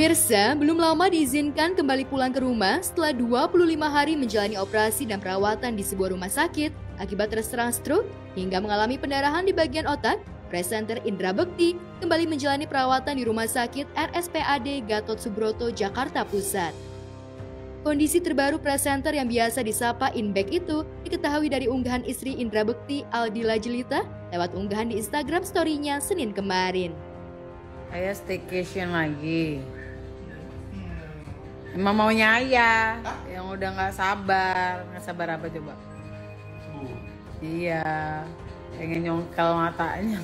Pemirsa, belum lama diizinkan kembali pulang ke rumah setelah 25 hari menjalani operasi dan perawatan di sebuah rumah sakit akibat terserang stroke hingga mengalami pendarahan di bagian otak. Presenter Indra Bekti kembali menjalani perawatan di Rumah Sakit RSPAD Gatot Subroto, Jakarta Pusat. Kondisi terbaru presenter yang biasa disapa Inbek itu diketahui dari unggahan istri Indra Bekti, Aldila Jelita, lewat unggahan di Instagram story-nya Senin kemarin. Ayah staycation lagi. Emang maunya ayah yang udah nggak sabar apa coba? Iya, pengen nyongkel matanya.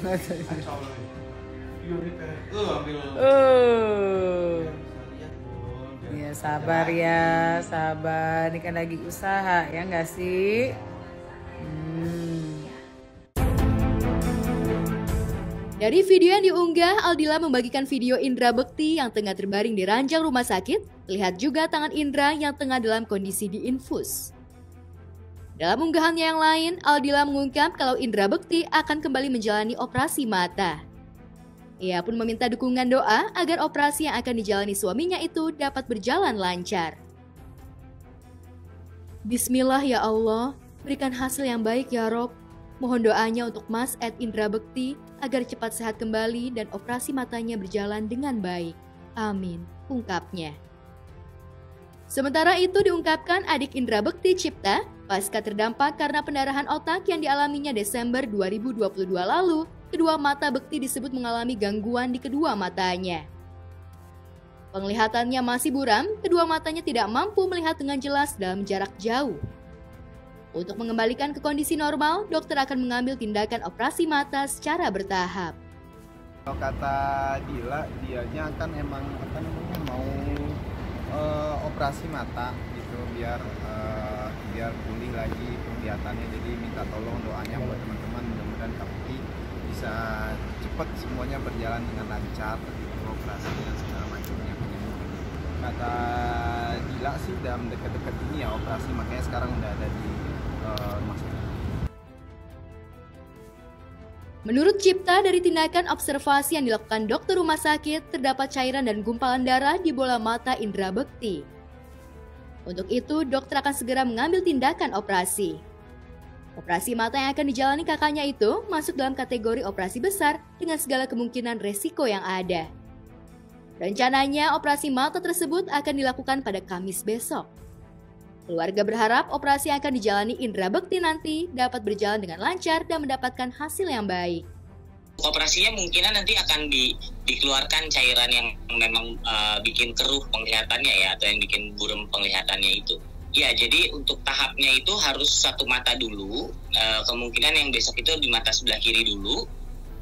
Ya sabar ya, sabar. Ini kan lagi usaha ya nggak sih? Dari video yang diunggah, Aldila membagikan video Indra Bekti yang tengah terbaring di ranjang rumah sakit. Lihat juga tangan Indra yang tengah dalam kondisi diinfus. Dalam unggahannya yang lain, Aldila mengungkap kalau Indra Bekti akan kembali menjalani operasi mata. Ia pun meminta dukungan doa agar operasi yang akan dijalani suaminya itu dapat berjalan lancar. Bismillah ya Allah, berikan hasil yang baik ya Rob. Mohon doanya untuk Mas Indra Bekti agar cepat sehat kembali dan operasi matanya berjalan dengan baik. Amin, ungkapnya. Sementara itu diungkapkan adik Indra Bekti, Cipta, pasca terdampak karena pendarahan otak yang dialaminya Desember 2022 lalu, kedua mata Bekti disebut mengalami gangguan di kedua matanya. Penglihatannya masih buram, kedua matanya tidak mampu melihat dengan jelas dalam jarak jauh. Untuk mengembalikan ke kondisi normal, dokter akan mengambil tindakan operasi mata secara bertahap. Kalau kata Dila, dianya kan emang mau operasi mata gitu biar pulih lagi penglihatannya. Jadi minta tolong doanya buat teman-teman, mudah-mudahan Kak Bekti bisa cepat semuanya berjalan dengan lancar gitu, operasi dan segala macamnya. Kata Dila sih dalam dekat-dekat ini ya operasi, makanya sekarang udah ada di rumah sakit. Menurut Cipta, dari tindakan observasi yang dilakukan dokter rumah sakit, terdapat cairan dan gumpalan darah di bola mata Indra Bekti. Untuk itu, dokter akan segera mengambil tindakan operasi. Operasi mata yang akan dijalani kakaknya itu masuk dalam kategori operasi besar dengan segala kemungkinan resiko yang ada. Rencananya, operasi mata tersebut akan dilakukan pada Kamis besok. Keluarga berharap operasi yang akan dijalani Indra Bekti nanti dapat berjalan dengan lancar dan mendapatkan hasil yang baik. Operasinya mungkin nanti akan dikeluarkan cairan yang memang bikin keruh penglihatannya ya, atau yang bikin buram penglihatannya itu. Ya, jadi untuk tahapnya itu harus satu mata dulu, kemungkinan yang besok itu di mata sebelah kiri dulu.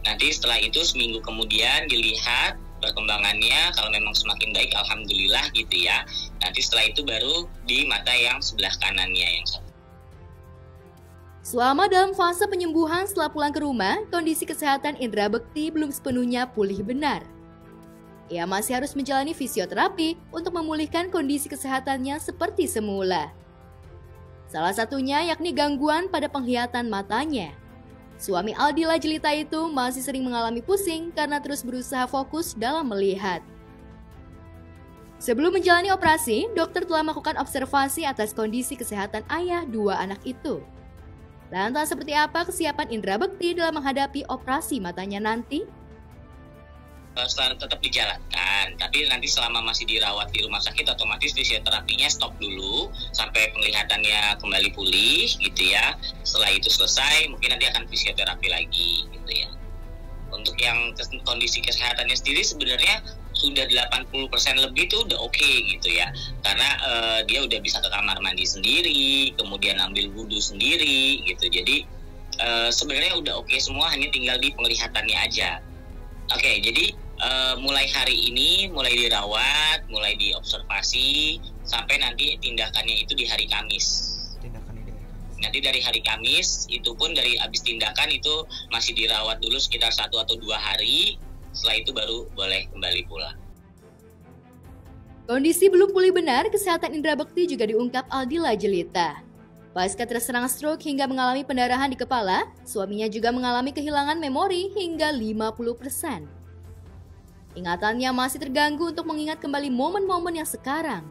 Nanti setelah itu seminggu kemudian dilihat perkembangannya, kalau memang semakin baik alhamdulillah gitu ya. Nanti setelah itu baru di mata yang sebelah kanannya yang satu. Selama dalam fase penyembuhan setelah pulang ke rumah, kondisi kesehatan Indra Bekti belum sepenuhnya pulih benar. Ia masih harus menjalani fisioterapi untuk memulihkan kondisi kesehatannya seperti semula. Salah satunya yakni gangguan pada penglihatan matanya. Suami Aldila Jelita itu masih sering mengalami pusing karena terus berusaha fokus dalam melihat. Sebelum menjalani operasi, dokter telah melakukan observasi atas kondisi kesehatan ayah dua anak itu. Lantas seperti apa kesiapan Indra Bekti dalam menghadapi operasi matanya nanti? Tetap dijalankan, tapi nanti selama masih dirawat di rumah sakit otomatis fisioterapinya stop dulu sampai penglihatannya kembali pulih gitu ya. Setelah itu selesai mungkin nanti akan fisioterapi lagi gitu ya. Untuk yang kondisi kesehatannya sendiri sebenarnya sudah 80% lebih tuh udah oke gitu ya, karena dia udah bisa ke kamar mandi sendiri, kemudian ambil wudhu sendiri gitu. Jadi sebenarnya udah oke semua, hanya tinggal di penglihatannya aja. Oke, jadi mulai hari ini, mulai dirawat, mulai diobservasi, sampai nanti tindakannya itu di hari Kamis. Nanti dari hari Kamis, itu pun dari habis tindakan itu masih dirawat dulu sekitar 1 atau 2 hari, setelah itu baru boleh kembali pulang. Kondisi belum pulih benar, kesehatan Indra Bekti juga diungkap Aldila Jelita. Pasca terserang stroke hingga mengalami pendarahan di kepala, suaminya juga mengalami kehilangan memori hingga 50%. Ingatannya masih terganggu untuk mengingat kembali momen-momen yang sekarang.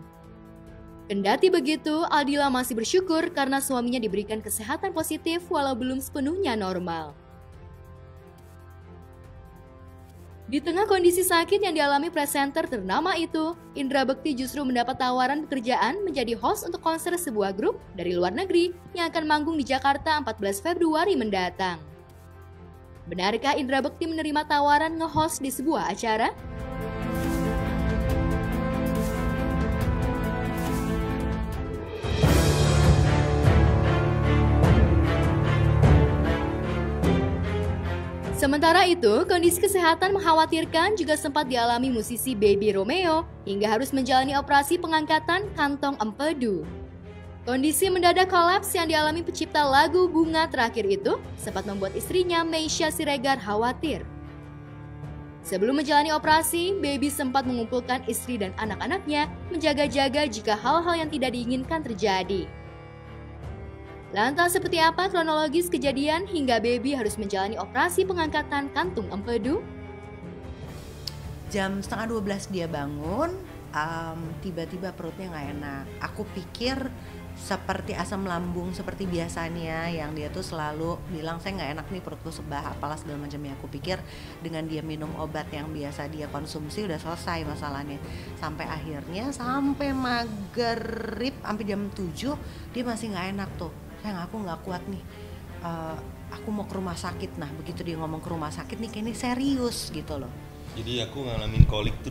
Kendati begitu, Aldila masih bersyukur karena suaminya diberikan kesehatan positif walau belum sepenuhnya normal. Di tengah kondisi sakit yang dialami presenter ternama itu, Indra Bekti justru mendapat tawaran pekerjaan menjadi host untuk konser sebuah grup dari luar negeri yang akan manggung di Jakarta 14 Februari mendatang. Benarkah Indra Bekti menerima tawaran nge-host di sebuah acara? Sementara itu, kondisi kesehatan mengkhawatirkan juga sempat dialami musisi Baby Romeo hingga harus menjalani operasi pengangkatan kantong empedu. Kondisi mendadak kolaps yang dialami pencipta lagu Bunga terakhir itu sempat membuat istrinya Meisya Siregar khawatir. Sebelum menjalani operasi, Baby sempat mengumpulkan istri dan anak-anaknya menjaga-jaga jika hal-hal yang tidak diinginkan terjadi. Lantas seperti apa kronologis kejadian hingga Baby harus menjalani operasi pengangkatan kantung empedu? Jam 11:30 dia bangun, tiba-tiba perutnya nggak enak. Aku pikir seperti asam lambung seperti biasanya yang dia tuh selalu bilang saya nggak enak nih perutku sebah apalah segala macamnya. Aku pikir dengan dia minum obat yang biasa dia konsumsi udah selesai masalahnya. Sampai akhirnya sampai maghrib sampai jam 7 dia masih nggak enak tuh. Sayang aku nggak kuat nih, aku mau ke rumah sakit. Nah begitu dia ngomong ke rumah sakit nih kayaknya serius gitu loh. Jadi aku ngalamin kolik tuh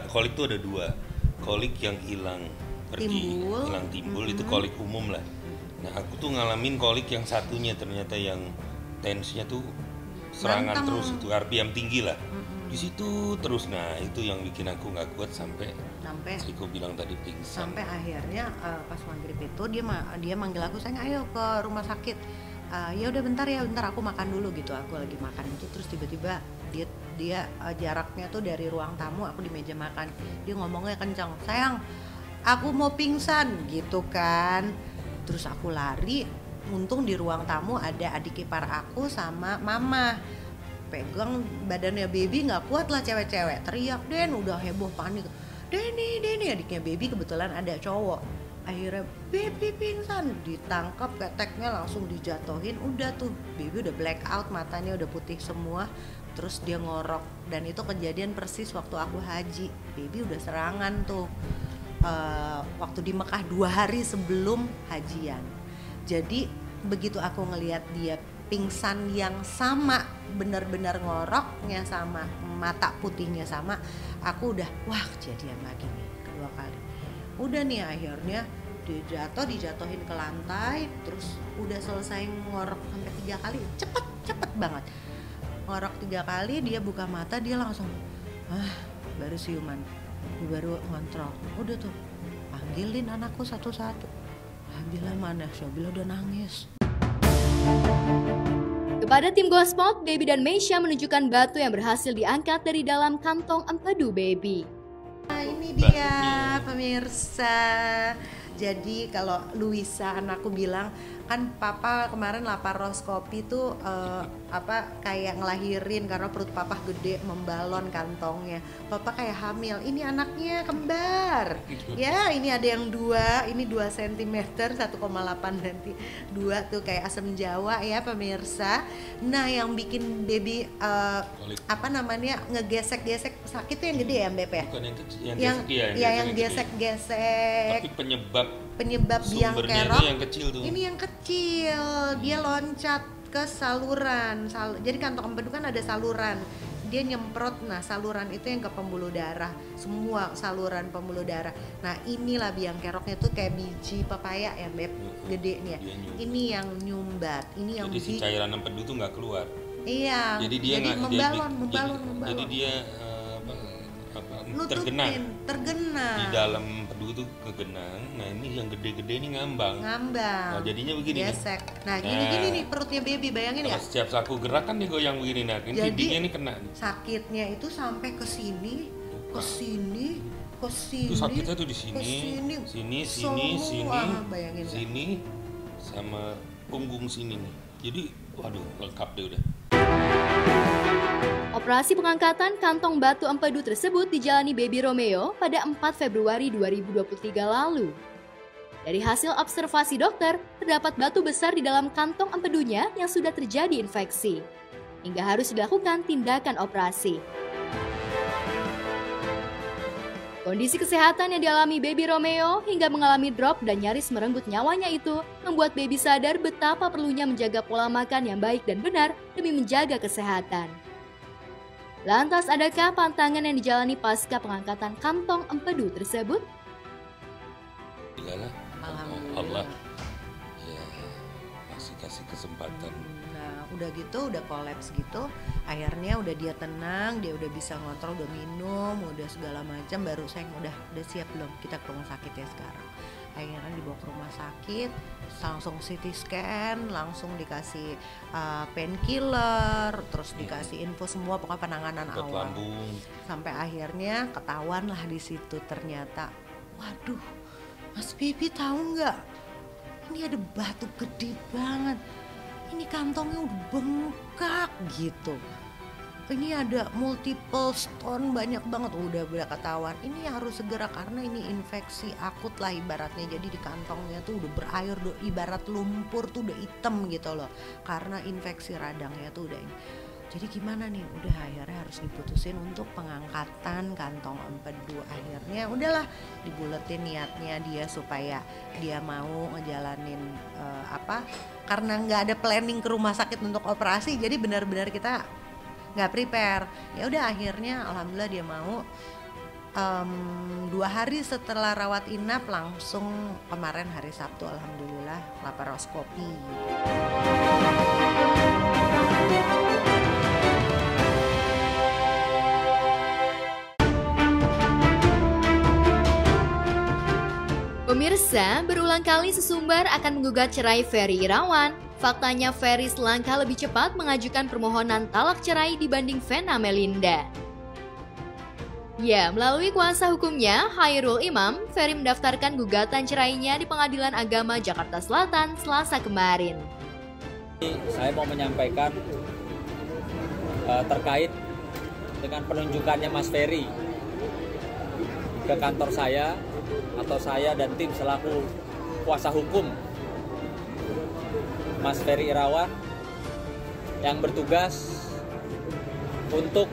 kolik tuh ada dua, kolik yang hilang pergi, hilang timbul itu kolik umum lah. Nah aku tuh ngalamin kolik yang satunya ternyata yang tensinya tuh serangan terus itu RPM tinggi lah. Di situ terus, nah itu yang bikin aku nggak kuat sampai Riko bilang tadi pingsan. Sampai akhirnya pas maghrib itu dia manggil aku, sayang ayo ke rumah sakit. Ya udah bentar aku makan dulu gitu. Aku lagi makan itu terus tiba-tiba dia jaraknya tuh dari ruang tamu aku di meja makan. Dia ngomongnya kencang, sayang aku mau pingsan gitu kan. Terus aku lari, untung di ruang tamu ada adik ipar aku sama mama. Pegang badannya Baby nggak kuat lah, cewek-cewek teriak, Den udah heboh panik, Denny adiknya Baby kebetulan ada cowok. Akhirnya Baby pingsan, ditangkap keteknya langsung dijatuhin. Udah tuh Baby udah black out, matanya udah putih semua. Terus dia ngorok, dan itu kejadian persis waktu aku haji. Baby udah serangan tuh waktu di Mekah 2 hari sebelum hajian. Jadi begitu aku ngelihat dia pingsan yang sama, benar-benar ngoroknya sama, mata putihnya sama, aku udah wah kejadian lagi nih kedua kali. Udah nih akhirnya dijatuhin ke lantai, terus udah selesai ngorok sampai 3 kali, cepet banget. Ngorok 3 kali, dia buka mata, dia langsung baru siuman, baru ngontrol. Udah tuh panggilin anakku satu-satu. Bila mana? Bila udah nangis. Kepada tim Gospot, Baby dan Meisya menunjukkan batu yang berhasil diangkat dari dalam kantong empedu Baby. Nah, ini dia pemirsa. Jadi kalau Luisa anakku bilang, kan papa kemarin laparoskopi tuh kayak ngelahirin karena perut papa gede, membalon kantongnya. Papa kayak hamil, ini anaknya kembar. Ya, ini ada yang 2, ini 2 cm, 1,8 cm. 2 tuh kayak asam Jawa ya pemirsa. Nah, yang bikin Baby ngegesek-gesek sakit tuh yang gede ya Mbak ya? Bukan yang gesek-gesek. Tapi penyebab biang kerok yang kecil tuh. Ini yang kecil, dia loncat ke saluran. Jadi kantong empedu kan ada saluran. Dia nyemprot, nah saluran itu yang ke pembuluh darah, semua saluran pembuluh darah. Nah inilah biang keroknya tuh kayak biji pepaya ya Beb, gedenya. Ini yang nyumbat, ini yang jadi si cairan empedu tuh nggak keluar. Iya. Jadi dia membalon. Jadi dia tergenang di dalam empedu itu kegenang. Nah ini yang gede-gede ini ngambang. Nah jadinya begini gesek. Nah gini nih perutnya Baby, bayangin ya. Setiap aku gerak kan dia goyang begini. Nah ini dindingnya ini kena. Sakitnya itu sampai ke sini. Itu sakitnya tuh di sini, sini, sama punggung sini nih. Jadi waduh lengkap deh udah. Operasi pengangkatan kantong batu empedu tersebut dijalani Baby Romeo pada 4 Februari 2023 lalu. Dari hasil observasi dokter, terdapat batu besar di dalam kantong empedunya yang sudah terjadi infeksi, hingga harus dilakukan tindakan operasi. Kondisi kesehatan yang dialami Baby Romeo hingga mengalami drop dan nyaris merenggut nyawanya itu membuat Baby sadar betapa perlunya menjaga pola makan yang baik dan benar demi menjaga kesehatan. Lantas adakah pantangan yang dijalani pasca pengangkatan kantong empedu tersebut? Alhamdulillah. Allah ya masih kasih kesempatan. Nah udah gitu, udah kolaps gitu, akhirnya udah dia tenang, dia udah bisa ngontrol, udah minum, udah segala macam, baru sayang udah siap belum kita ke rumah sakit ya sekarang. Akhirnya dibawa ke rumah sakit, langsung CT scan, langsung dikasih painkiller, terus dikasih info semua pokoknya penanganan awal. Lambung. Sampai akhirnya ketahuan lah di situ ternyata, waduh, Mas Baby tahu nggak? Ini ada batu gede banget. Ini kantongnya udah bengkak gitu. Ini ada multiple stone banyak banget, udah ketahuan. Ini harus segera karena ini infeksi akut lah ibaratnya. Jadi di kantongnya tuh udah berair, ibarat lumpur tuh udah hitam gitu loh. Karena infeksi radangnya tuh udah ini. Jadi gimana nih? Udah akhirnya harus diputusin untuk pengangkatan kantong empedu. Akhirnya udahlah dibuletin niatnya dia supaya dia mau ngejalanin karena nggak ada planning ke rumah sakit untuk operasi. Jadi benar-benar kita nggak prepare. Ya udah akhirnya alhamdulillah dia mau. 2 hari setelah rawat inap langsung kemarin hari Sabtu alhamdulillah laparoskopi. Pemirsa, berulang kali sesumbar akan menggugat cerai Ferry Irawan. Faktanya Ferry selangkah lebih cepat mengajukan permohonan talak cerai dibanding Vena Melinda. Ya, melalui kuasa hukumnya, Khairul Imam, Ferry mendaftarkan gugatan cerainya di Pengadilan Agama Jakarta Selatan Selasa kemarin. Saya mau menyampaikan terkait dengan penunjukannya Mas Ferry ke kantor saya atau saya dan tim selaku kuasa hukum Mas Ferry Irawan yang bertugas untuk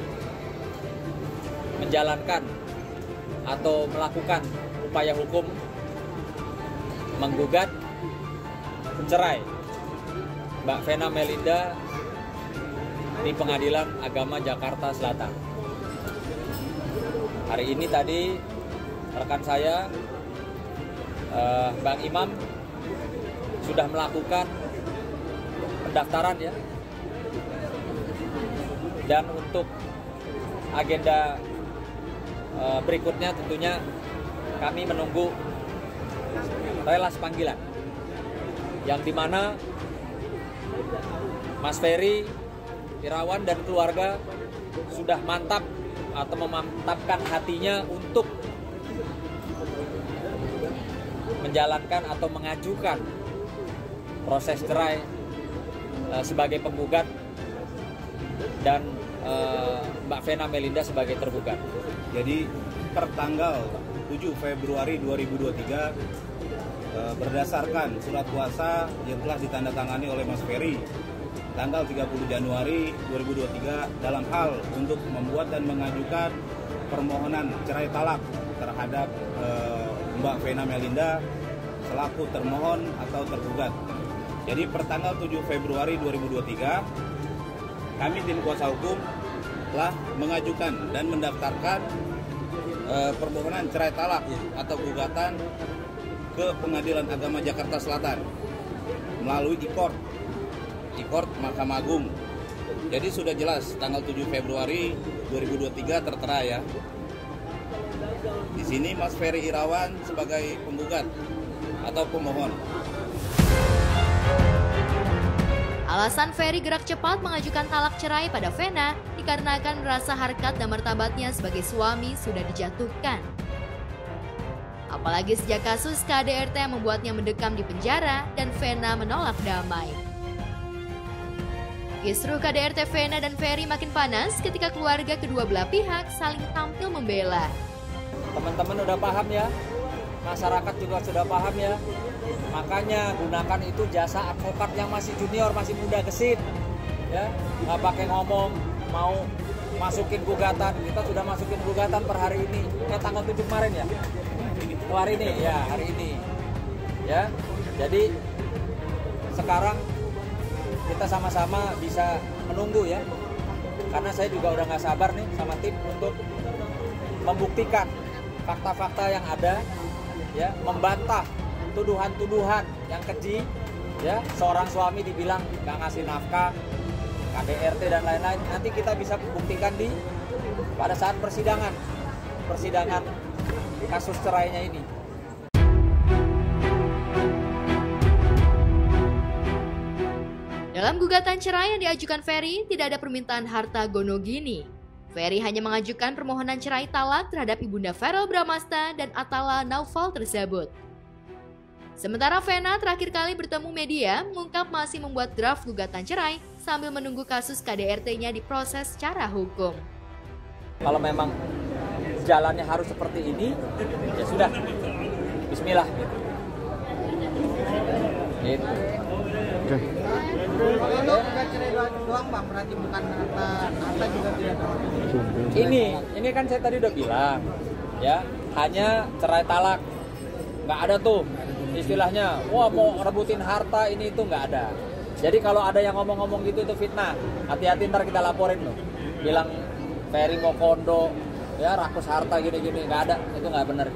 menjalankan atau melakukan upaya hukum menggugat cerai Mbak Vena Melinda di Pengadilan Agama Jakarta Selatan. Hari ini tadi rekan saya Bang Imam sudah melakukan pendaftaran ya, dan untuk agenda berikutnya tentunya kami menunggu relas panggilan yang dimana Mas Ferry Irawan dan keluarga sudah mantap atau memantapkan hatinya untuk menjalankan atau mengajukan proses cerai sebagai penggugat dan Mbak Vena Melinda sebagai tergugat. Jadi per tanggal 7 Februari 2023 berdasarkan surat kuasa yang telah ditandatangani oleh Mas Ferry tanggal 30 Januari 2023 dalam hal untuk membuat dan mengajukan permohonan cerai talak terhadap Mbak Vena Melinda selaku termohon atau tergugat. Jadi per tanggal 7 Februari 2023 kami tim kuasa hukum telah mengajukan dan mendaftarkan permohonan cerai talak atau gugatan ke Pengadilan Agama Jakarta Selatan melalui e-court Mahkamah Agung. Jadi sudah jelas tanggal 7 Februari 2023 tertera ya. Di sini Mas Ferry Irawan sebagai penggugat atau pemohon. Alasan Ferry gerak cepat mengajukan talak cerai pada Vena dikarenakan merasa harkat dan martabatnya sebagai suami sudah dijatuhkan. Apalagi sejak kasus KDRT yang membuatnya mendekam di penjara dan Vena menolak damai. Kisruh KDRT Vena dan Ferry makin panas ketika keluarga kedua belah pihak saling tampil membela. Teman-teman udah paham ya, masyarakat juga sudah paham ya. Makanya gunakan itu jasa advokat yang masih junior, masih muda, gesit. Ya, nggak pakai ngomong mau masukin gugatan. Kita sudah masukin gugatan per hari ini. Tanggal 7 kemarin ya. Hari ini ya, hari ini. Ya. Jadi sekarang kita sama-sama bisa menunggu ya, karena saya juga udah nggak sabar nih sama tim untuk membuktikan fakta-fakta yang ada, ya, membantah tuduhan-tuduhan yang keji, ya, seorang suami dibilang nggak ngasih nafkah, KDRT dan lain-lain. Nanti kita bisa buktikan pada saat persidangan kasus cerainya ini. Dalam gugatan cerai yang diajukan Ferry, tidak ada permintaan harta gonogini. Ferry hanya mengajukan permohonan cerai talak terhadap Ibunda Verrel Bramasta dan Atala Naufal tersebut. Sementara Vena terakhir kali bertemu media mengungkap masih membuat draft gugatan cerai sambil menunggu kasus KDRT-nya diproses secara hukum. Kalau memang jalannya harus seperti ini, ya sudah, bismillah gitu. Doang Bang, berarti bukan harta juga tidak ada. Ini kan saya tadi udah bilang, ya, hanya cerai talak, nggak ada tuh istilahnya, wah mau rebutin harta ini itu nggak ada. Jadi kalau ada yang ngomong-ngomong gitu itu fitnah, hati-hati ntar kita laporin loh, bilang Ferry mau kondo, ya rakus harta gini-gini, nggak ada, itu nggak benar.